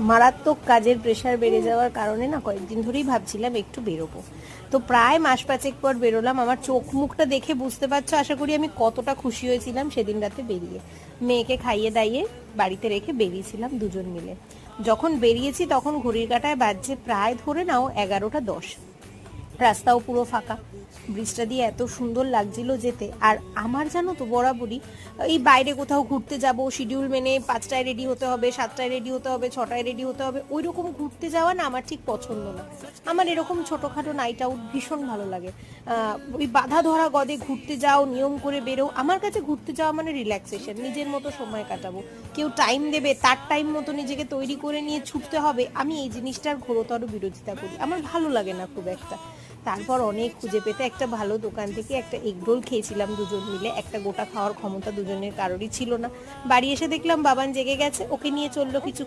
মারাত্মক কাজের প্রেশার বেড়ে যাওয়ার কারণে না কয়েকদিন ধরেই ভাবছিলাম একটু বেরোবো। তো প্রায় মাস পাঁচেক পর বেরোলাম। আমার চোখ মুখটা দেখে বুঝতে পারছো আশা করি আমি কতটা খুশি হয়েছিলাম সেদিন রাতে বেরিয়ে। মেয়েকে খাইয়ে দাইয়ে বাড়িতে রেখে বেরিয়েছিলাম দুজন মিলে। যখন বেরিয়েছি তখন ঘড়ির কাঁটায় বাজছে প্রায় ধরে নাও 11টা 10। রাস্তাও পুরো ফাঁকা। ব্রিজটা দিয়ে এত সুন্দর লাগছিল যেতে। আর আমার জানো তো বরাবরই এই বাইরে কোথাও ঘুরতে যাব শিডিউল মেনে 5টায় রেডি হতে হবে, 7টায় রেডি হতে হবে, 6টায় রেডি হতে হবে, ওই রকম ঘুরতে যাওয়া না আমার ঠিক পছন্দ না। আমার এরকম ছোটোখাটো নাইট আউট ভীষণ ভালো লাগে। ওই বাধা ধরা গদে ঘুরতে যাও, নিয়ম করে বেরো, আমার কাছে ঘুরতে যাওয়া মানে রিল্যাক্সেশন, নিজের মতো সময় কাটাবো। কেউ টাইম দেবে, তার টাইম মতো নিজেকে তৈরি করে নিয়ে ছুটতে হবে, আমি এই জিনিসটার ঘোরতর বিরোধিতা করি, আমার ভালো লাগে না খুব একটা। তারপর অনেক খুঁজে পেতে একটা ভালো দোকান থেকে একটা এগরোল খেয়েছিলাম দুজন মিলে। একটা গোটা খাওয়ার ক্ষমতা দুজনের কারোরই ছিল না। বাড়ি এসে দেখলাম বাবান জেগে গেছে, ওকে নিয়ে চললো কিছু